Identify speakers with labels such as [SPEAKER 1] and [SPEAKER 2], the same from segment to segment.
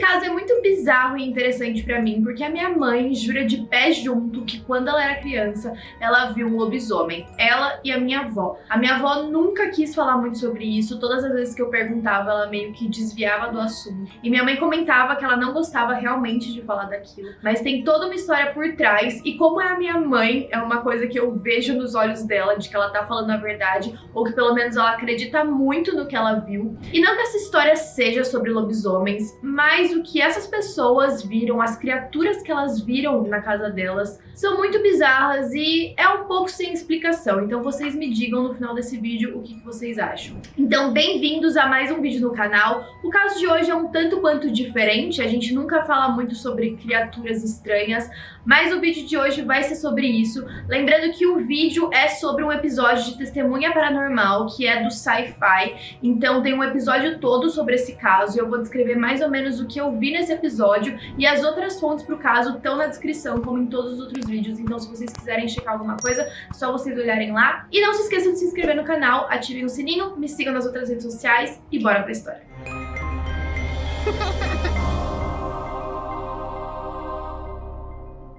[SPEAKER 1] caso é muito bizarro e interessante pra mim, porque a minha mãe jura de pé junto que quando ela era criança, ela viu um lobisomem. Ela e a minha avó. A minha avó nunca quis falar muito sobre isso, todas as vezes que eu perguntava, ela meio que desviava do assunto. E minha mãe comentava que ela não gostava realmente de falar daquilo, mas tem toda uma história por trás, e como é a minha mãe, é uma coisa que eu vejo nos olhos dela, de que ela tá falando a verdade, ou que pelo menos ela acredita muito no que ela viu. E não que essa história seja sobre lobisomens, mas o que essas pessoas viram, as criaturas que elas viram na casa delas, são muito bizarras e é um pouco sem explicação. Então vocês me digam no final desse vídeo o que vocês acham. Então bem-vindos a mais um vídeo no canal. O caso de hoje é um tanto quanto diferente, a gente nunca fala muito sobre criaturas estranhas, mas o vídeo de hoje vai ser sobre isso. Lembrando que o vídeo é sobre um episódio de Testemunha Paranormal, que é do Sci-Fi. Então tem um episódio todo sobre esse caso e eu vou descrever mais ou menos o que eu vi nesse episódio, e as outras fontes pro caso estão na descrição, como em todos os outros vídeos. Então se vocês quiserem checar alguma coisa, é só vocês olharem lá. E não se esqueçam de se inscrever no canal, ativem o sininho, me sigam nas outras redes sociais e bora pra história.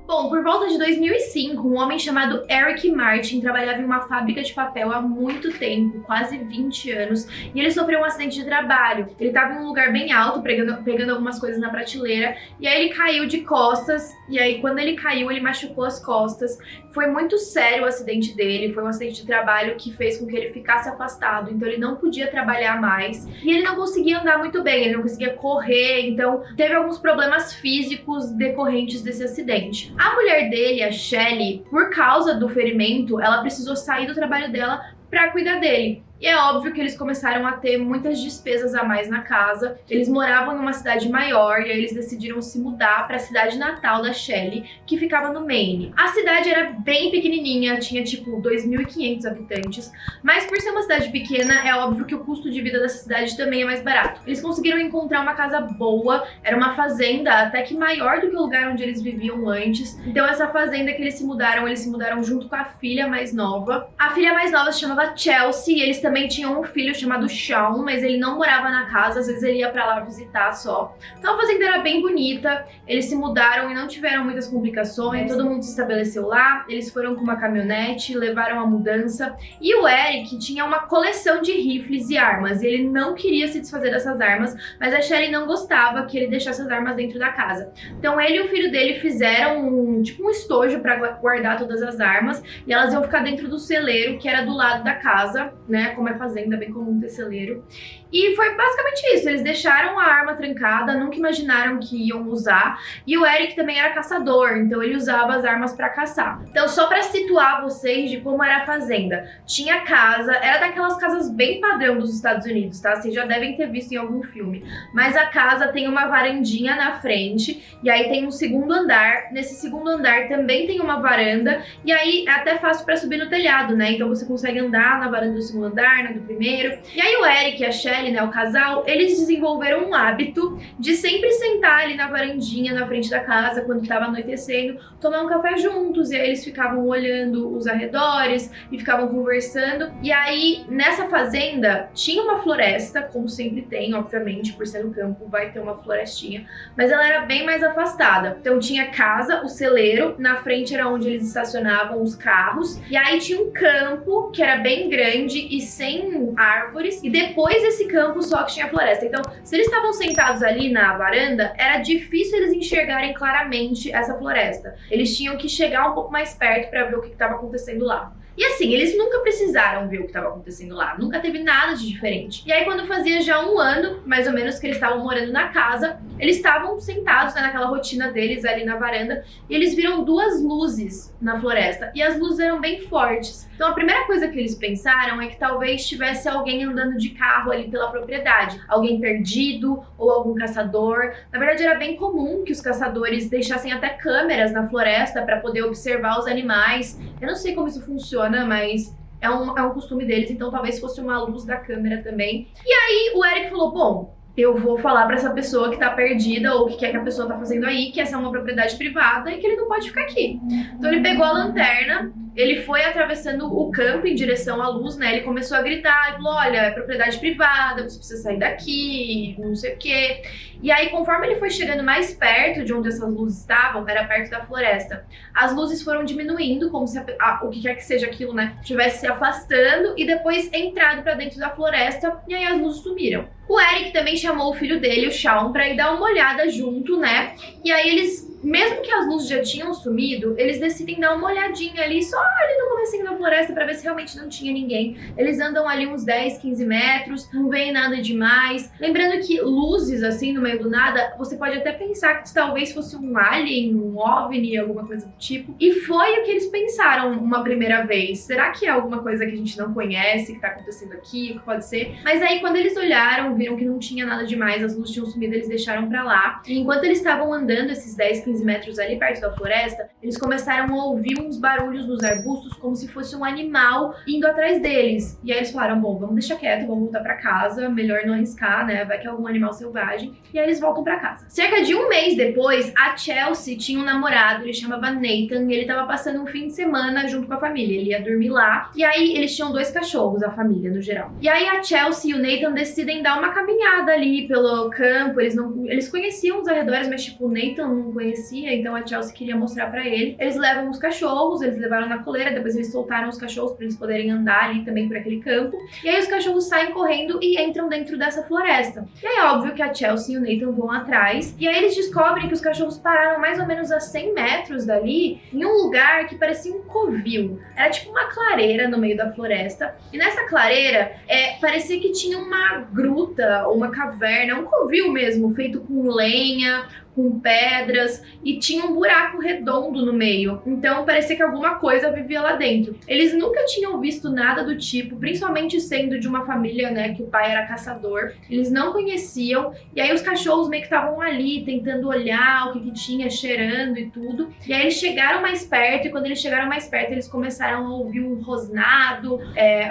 [SPEAKER 1] Bom, por volta de 2005, um homem chamado Eric Martin trabalhava em uma fábrica de papel há muito tempo, quase 20 anos, e ele sofreu um acidente de trabalho. Ele estava em um lugar bem alto, pegando algumas coisas na prateleira, e aí ele caiu de costas, e aí quando ele caiu, ele machucou as costas. Foi muito sério o acidente dele, foi um acidente de trabalho que fez com que ele ficasse afastado, então ele não podia trabalhar mais, e ele não conseguia andar muito bem, ele não conseguia correr, então teve alguns problemas físicos decorrentes desse acidente. A mulher dele, a Shelley, por causa do ferimento, ela precisou sair do trabalho dela para cuidar dele. E é óbvio que eles começaram a ter muitas despesas a mais na casa. Eles moravam numa cidade maior e aí eles decidiram se mudar para a cidade natal da Shelley, que ficava no Maine. A cidade era bem pequenininha, tinha tipo 2.500 habitantes, mas por ser uma cidade pequena, é óbvio que o custo de vida dessa cidade também é mais barato. Eles conseguiram encontrar uma casa boa, era uma fazenda até que maior do que o lugar onde eles viviam antes. Então essa fazenda que eles se mudaram junto com a filha mais nova. A filha mais nova se chamava Chelsea e eles também tinham um filho chamado Sean, mas ele não morava na casa, às vezes ele ia pra lá visitar só. Então a fazenda era bem bonita, eles se mudaram e não tiveram muitas complicações, todo mundo se estabeleceu lá, eles foram com uma caminhonete, levaram a mudança, e o Eric tinha uma coleção de rifles e armas, e ele não queria se desfazer dessas armas, mas a Shelley não gostava que ele deixasse as armas dentro da casa. Então ele e o filho dele fizeram um estojo pra guardar todas as armas, e elas iam ficar dentro do celeiro, que era do lado da casa, né, como é fazenda, bem comum ter celeiro. E foi basicamente isso, eles deixaram a arma trancada, nunca imaginaram que iam usar, e o Eric também era caçador, então ele usava as armas pra caçar. Então só pra situar vocês de como era a fazenda, tinha casa, era daquelas casas bem padrão dos Estados Unidos, tá? Vocês já devem ter visto em algum filme, mas a casa tem uma varandinha na frente, e aí tem um segundo andar, nesse segundo andar também tem uma varanda, e aí é até fácil pra subir no telhado, né? Então você consegue andar na varanda do segundo andar, do primeiro. E aí o Eric e a Shelley, né, o casal, eles desenvolveram um hábito de sempre sentar ali na varandinha, na frente da casa, quando tava anoitecendo, tomar um café juntos, e aí eles ficavam olhando os arredores e ficavam conversando. E aí, nessa fazenda, tinha uma floresta, como sempre tem, obviamente, por ser no campo, vai ter uma florestinha, mas ela era bem mais afastada. Então tinha casa, o celeiro, na frente era onde eles estacionavam os carros, e aí tinha um campo que era bem grande e sem árvores, e depois desse campo só que tinha floresta. Então, se eles estavam sentados ali na varanda, era difícil eles enxergarem claramente essa floresta. Eles tinham que chegar um pouco mais perto para ver o que estava acontecendo lá. E assim, eles nunca precisaram ver o que estava acontecendo lá, nunca teve nada de diferente. E aí quando fazia já um ano, mais ou menos, que eles estavam morando na casa, eles estavam sentados, né, naquela rotina deles ali na varanda, e eles viram duas luzes na floresta, e as luzes eram bem fortes. Então a primeira coisa que eles pensaram é que talvez tivesse alguém andando de carro ali pela propriedade, alguém perdido ou algum caçador. Na verdade era bem comum que os caçadores deixassem até câmeras na floresta para poder observar os animais. Eu não sei como isso funciona, mas é um costume deles, então talvez fosse uma luz da câmera também. E aí o Eric falou, bom, eu vou falar pra essa pessoa que tá perdida ou o que quer que a pessoa tá fazendo aí, que essa é uma propriedade privada e que ele não pode ficar aqui. Então ele pegou a lanterna ele foi atravessando o campo em direção à luz, né? Ele começou a gritar e falou: olha, é propriedade privada, você precisa sair daqui, não sei o quê. E aí, conforme ele foi chegando mais perto de onde essas luzes estavam, era perto da floresta, as luzes foram diminuindo, como se o que quer que seja aquilo, né, estivesse se afastando e depois entrado pra dentro da floresta, e aí as luzes sumiram. O Eric também chamou o filho dele, o Shawn, pra ir dar uma olhada junto, né? E aí eles, mesmo que as luzes já tinham sumido, eles decidem dar uma olhadinha ali, só ali no comecinho da floresta, pra ver se realmente não tinha ninguém. Eles andam ali uns 10, 15 metros, não veem nada demais. Lembrando que luzes, assim, no meio do nada, você pode até pensar que talvez fosse um alien, um OVNI, alguma coisa do tipo. E foi o que eles pensaram uma primeira vez. Será que é alguma coisa que a gente não conhece, que tá acontecendo aqui, o que pode ser? Mas aí, quando eles olharam, viram que não tinha nada demais, as luzes tinham sumido, eles deixaram pra lá. E enquanto eles estavam andando esses 10, 15 metros ali perto da floresta, eles começaram a ouvir uns barulhos nos arbustos, como se fosse um animal indo atrás deles. E aí eles falaram: bom, vamos deixar quieto, vamos voltar pra casa, melhor não arriscar, né, vai que é algum animal selvagem. E aí eles voltam pra casa. Cerca de um mês depois, a Chelsea tinha um namorado, ele chamava Nathan, e ele tava passando um fim de semana junto com a família, ele ia dormir lá. E aí eles tinham 2 cachorros, a família no geral. E aí a Chelsea e o Nathan decidem dar uma caminhada ali pelo campo. Eles conheciam os arredores, mas tipo, o Nathan não conhecia, então a Chelsea queria mostrar pra ele. Eles levam os cachorros, eles levaram na coleira, depois eles soltaram os cachorros pra eles poderem andar ali também por aquele campo. E aí os cachorros saem correndo e entram dentro dessa floresta. E aí é óbvio que a Chelsea e o Nathan vão atrás, e aí eles descobrem que os cachorros pararam mais ou menos a 100 metros dali, em um lugar que parecia um covil. Era tipo uma clareira no meio da floresta, e nessa clareira parecia que tinha uma gruta, uma caverna, um covil mesmo, feito com lenha, com pedras, e tinha um buraco redondo no meio. Então parecia que alguma coisa vivia lá dentro. Eles nunca tinham visto nada do tipo, principalmente sendo de uma família, né, que o pai era caçador. Eles não conheciam, e aí os cachorros meio que estavam ali, tentando olhar o que tinha, cheirando e tudo. E aí eles chegaram mais perto, e quando eles chegaram mais perto, eles começaram a ouvir um rosnado,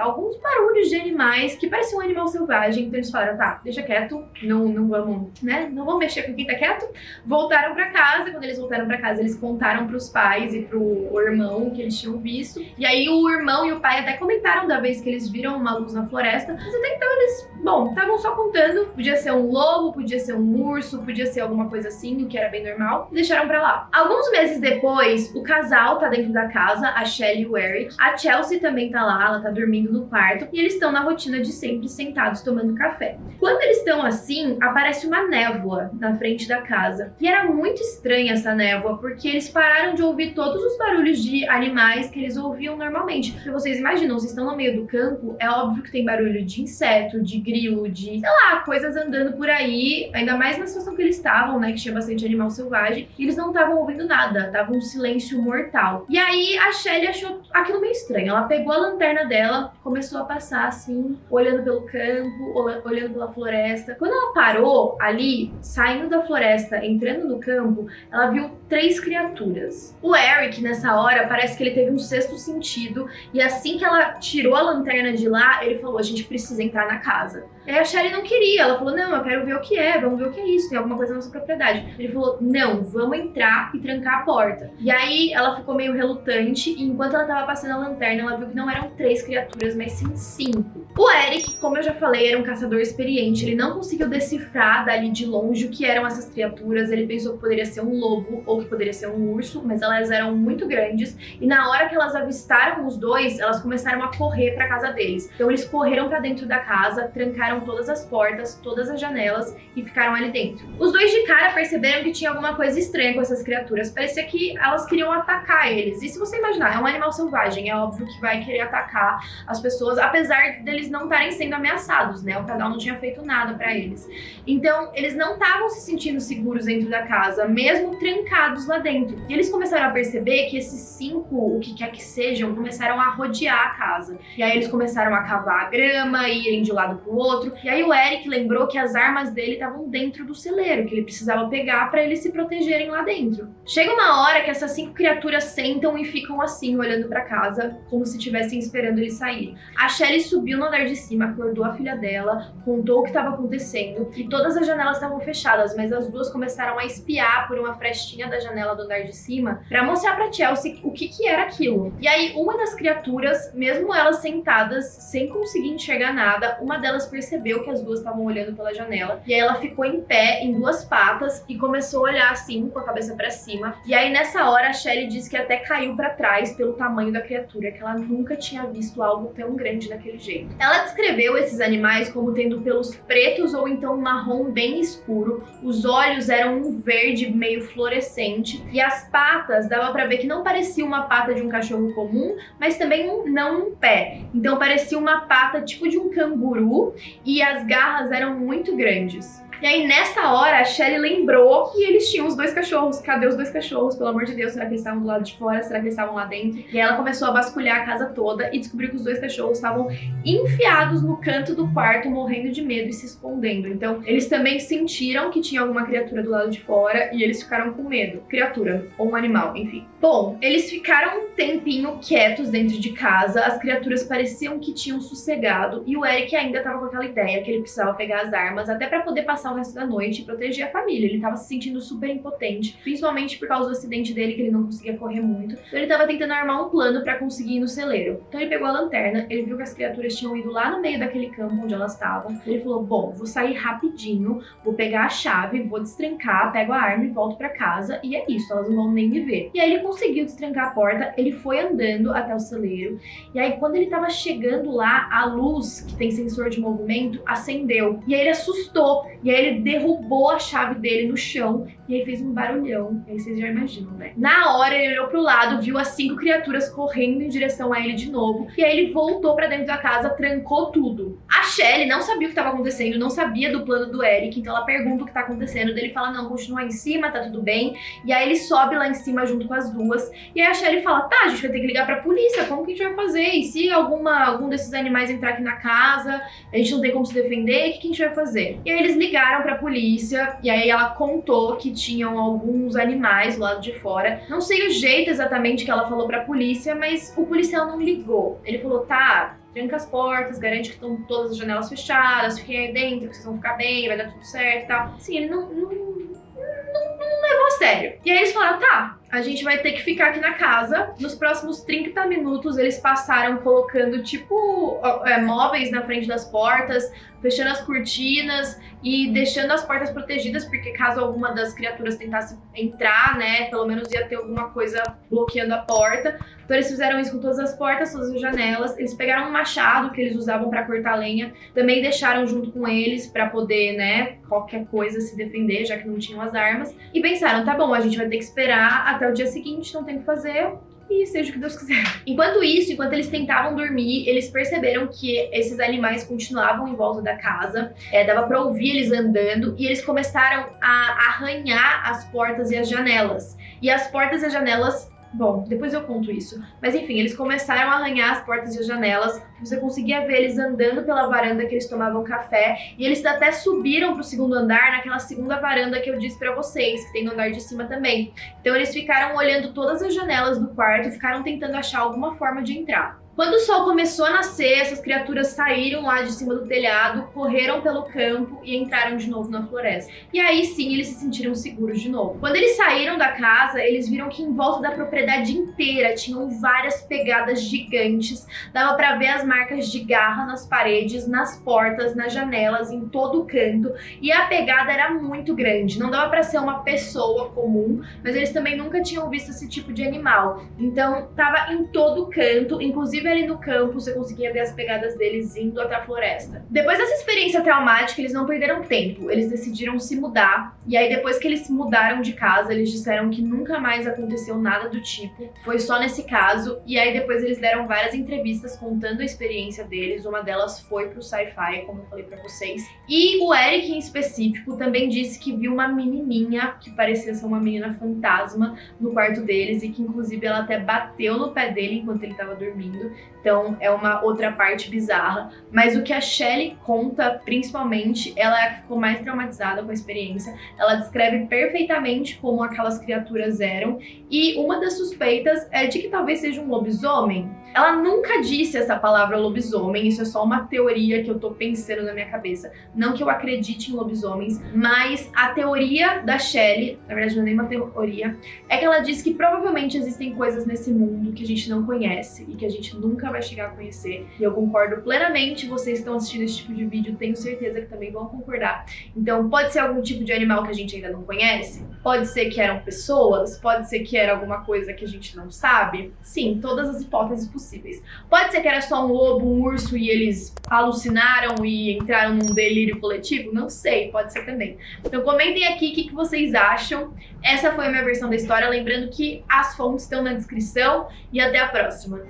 [SPEAKER 1] alguns barulhos de animais, que pareciam um animal selvagem. Então eles falaram: tá, deixa quieto, não vamos, né, não vamos mexer com quem tá quieto. Voltaram pra casa. Quando eles voltaram pra casa, eles contaram pros pais e pro irmão que eles tinham visto. E aí o irmão e o pai até comentaram da vez que eles viram uma luz na floresta. Mas até então eles, bom, estavam só contando. Podia ser um lobo, podia ser um urso, podia ser alguma coisa assim, o que era bem normal. Deixaram pra lá. Alguns meses depois, o casal tá dentro da casa, a Shelly e o Eric. A Chelsea também tá lá, ela tá dormindo no quarto. E eles estão na rotina de sempre sentados tomando café. Quando eles estão assim, aparece uma névoa na frente da casa. E era muito estranha essa névoa, porque eles pararam de ouvir todos os barulhos de animais que eles ouviam normalmente. Porque vocês imaginam, vocês estão no meio do campo, é óbvio que tem barulho de inseto, de grilo, de, sei lá, coisas andando por aí, ainda mais na situação que eles estavam, né, que tinha bastante animal selvagem, e eles não estavam ouvindo nada, tava um silêncio mortal. E aí a Shelly achou aquilo meio estranho, ela pegou a lanterna dela, começou a passar assim, olhando pelo campo, olhando pela floresta. Quando ela parou ali, saindo da floresta, entrando no campo, ela viu 3 criaturas. O Eric, nessa hora, parece que ele teve um sexto sentido, e assim que ela tirou a lanterna de lá, ele falou: a gente precisa entrar na casa. E aí a Shelly não queria, ela falou: não, eu quero ver o que é, vamos ver o que é isso, tem alguma coisa na nossa propriedade. Ele falou: não, vamos entrar e trancar a porta. E aí ela ficou meio relutante, e enquanto ela tava passando a lanterna, ela viu que não eram 3 criaturas, mas sim 5. O Eric, como eu já falei, era um caçador experiente, ele não conseguiu decifrar dali de longe o que eram essas criaturas. Ele pensou que poderia ser um lobo ou que poderia ser um urso, mas elas eram muito grandes, e na hora que elas avistaram os dois, elas começaram a correr pra casa deles. Então eles correram pra dentro da casa, trancaram todas as portas, todas as janelas e ficaram ali dentro. Os dois de cara perceberam que tinha alguma coisa estranha com essas criaturas, parecia que elas queriam atacar eles. E se você imaginar, é um animal selvagem, é óbvio que vai querer atacar as pessoas, apesar deles não estarem sendo ameaçados, né? O casal não tinha feito nada pra eles. Então eles não estavam se sentindo seguros dentro da casa, mesmo trancados lá dentro. E eles começaram a perceber que esses 5, o que quer que sejam, começaram a rodear a casa. E aí eles começaram a cavar a grama, irem de um lado pro outro, outro. E aí o Eric lembrou que as armas dele estavam dentro do celeiro, que ele precisava pegar pra eles se protegerem lá dentro. Chega uma hora que essas 5 criaturas sentam e ficam assim, olhando pra casa, como se estivessem esperando eles saírem. A Shelly subiu no andar de cima, acordou a filha dela, contou o que estava acontecendo e todas as janelas estavam fechadas, mas as duas começaram a espiar por uma frestinha da janela do andar de cima pra mostrar pra Chelsea o que era aquilo. E aí uma das criaturas, mesmo elas sentadas, sem conseguir enxergar nada, uma delas percebeu que as duas estavam olhando pela janela e aí ela ficou em pé, em 2 patas e começou a olhar assim, com a cabeça pra cima. E aí nessa hora a Shelly disse que até caiu pra trás pelo tamanho da criatura, que ela nunca tinha visto algo tão grande daquele jeito. Ela descreveu esses animais como tendo pelos pretos ou então marrom bem escuro, os olhos eram um verde meio fluorescente e as patas dava pra ver que não parecia uma pata de um cachorro comum, mas também não um pé. Então parecia uma pata tipo de um canguru e as garras eram muito grandes. E aí, nessa hora, a Shelly lembrou que eles tinham os 2 cachorros. Cadê os 2 cachorros? Pelo amor de Deus, será que eles estavam do lado de fora? Será que eles estavam lá dentro? E ela começou a vasculhar a casa toda e descobriu que os 2 cachorros estavam enfiados no canto do quarto, morrendo de medo e se escondendo. Então, eles também sentiram que tinha alguma criatura do lado de fora e eles ficaram com medo. Criatura, ou um animal, enfim. Bom, eles ficaram um tempinho quietos dentro de casa, as criaturas pareciam que tinham sossegado e o Eric ainda estava com aquela ideia que ele precisava pegar as armas até pra poder passar o resto da noite e proteger a família. Ele tava se sentindo super impotente, principalmente por causa do acidente dele, que ele não conseguia correr muito. Então ele tava tentando armar um plano pra conseguir ir no celeiro. Então ele pegou a lanterna, ele viu que as criaturas tinham ido lá no meio daquele campo onde elas estavam. Ele falou, bom, vou sair rapidinho, vou pegar a chave, vou destrancar, pego a arma e volto pra casa e é isso, elas não vão nem me ver. E aí ele conseguiu destrancar a porta, ele foi andando até o celeiro e aí quando ele tava chegando lá, a luz, que tem sensor de movimento, acendeu. E aí ele assustou, e aí ele derrubou a chave dele no chão e aí fez um barulhão. E aí vocês já imaginam, né? Na hora ele olhou pro lado, viu as 5 criaturas correndo em direção a ele de novo. E aí ele voltou pra dentro da casa, trancou tudo. A Shelly não sabia o que estava acontecendo, não sabia do plano do Eric, então ela pergunta o que tá acontecendo. Ele fala, não, continua em cima, tá tudo bem. E aí ele sobe lá em cima junto com as duas. E aí a Shelly fala, tá, a gente vai ter que ligar pra polícia, como que a gente vai fazer? E se algum desses animais entrar aqui na casa, a gente não tem como se defender, o que a gente vai fazer? E aí eles ligaram pra polícia, e aí ela contou que tinham alguns animais do lado de fora. Não sei o jeito exatamente que ela falou pra polícia, mas o policial não ligou. Ele falou, tá, tranca as portas, garante que estão todas as janelas fechadas, fiquem aí dentro, que vocês vão ficar bem, vai dar tudo certo e tal. Assim, ele não levou a sério. E aí eles falaram, tá, a gente vai ter que ficar aqui na casa. Nos próximos 30 minutos, eles passaram colocando, tipo, móveis na frente das portas, fechando as cortinas e deixando as portas protegidas, porque caso alguma das criaturas tentasse entrar, né, pelo menos ia ter alguma coisa bloqueando a porta. Então eles fizeram isso com todas as portas, todas as janelas. Eles pegaram um machado que eles usavam pra cortar lenha, também deixaram junto com eles pra poder, né, qualquer coisa se defender, já que não tinham as armas. E pensaram, tá bom, a gente vai ter que esperar até o dia seguinte, não tem o que fazer, e seja o que Deus quiser. Enquanto isso, enquanto eles tentavam dormir, eles perceberam que esses animais continuavam em volta da casa, dava pra ouvir eles andando, e eles começaram a arranhar as portas e as janelas. E as portas e as janelas... Bom, depois eu conto isso. Mas enfim, eles começaram a arranhar as portas e as janelas. Você conseguia ver eles andando pela varanda que eles tomavam café. E eles até subiram pro 2º andar, naquela 2ª varanda que eu disse pra vocês, que tem no andar de cima também. Então eles ficaram olhando todas as janelas do quarto e ficaram tentando achar alguma forma de entrar. Quando o sol começou a nascer, essas criaturas saíram lá de cima do telhado, correram pelo campo e entraram de novo na floresta. E aí sim, eles se sentiram seguros de novo. Quando eles saíram da casa, eles viram que em volta da propriedade inteira tinham várias pegadas gigantes. Dava pra ver as marcas de garra nas paredes, nas portas, nas janelas, em todo o canto. E a pegada era muito grande. Não dava pra ser uma pessoa comum, mas eles também nunca tinham visto esse tipo de animal. Então, tava em todo o canto, inclusive ali no campo, você conseguia ver as pegadas deles indo até a floresta. Depois dessa experiência traumática, eles não perderam tempo. Eles decidiram se mudar. E aí, depois que eles se mudaram de casa, eles disseram que nunca mais aconteceu nada do tipo. Foi só nesse caso. E aí, depois eles deram várias entrevistas contando a experiência deles. Uma delas foi pro Sci-Fi, como eu falei pra vocês. E o Eric, em específico, também disse que viu uma menininha, que parecia ser uma menina fantasma, no quarto deles. E que, inclusive, ela até bateu no pé dele enquanto ele tava dormindo. Então é uma outra parte bizarra. Mas o que a Shelley conta, principalmente, ela é a que ficou mais traumatizada com a experiência. Ela descreve perfeitamente como aquelas criaturas eram. E uma das suspeitas é de que talvez seja um lobisomem. Ela nunca disse essa palavra lobisomem, isso é só uma teoria que eu tô pensando na minha cabeça. Não que eu acredite em lobisomens, mas a teoria da Shelley, na verdade não é nem uma teoria, é que ela diz que provavelmente existem coisas nesse mundo que a gente não conhece e que a gente nunca vai chegar a conhecer. E eu concordo plenamente, vocês que estão assistindo esse tipo de vídeo, tenho certeza que também vão concordar. Então pode ser algum tipo de animal que a gente ainda não conhece? Pode ser que eram pessoas? Pode ser que era alguma coisa que a gente não sabe? Sim, todas as hipóteses possíveis. Pode ser que era só um lobo, um urso e eles alucinaram e entraram num delírio coletivo? Não sei, pode ser também. Então comentem aqui o que vocês acham. Essa foi a minha versão da história, lembrando que as fontes estão na descrição e até a próxima.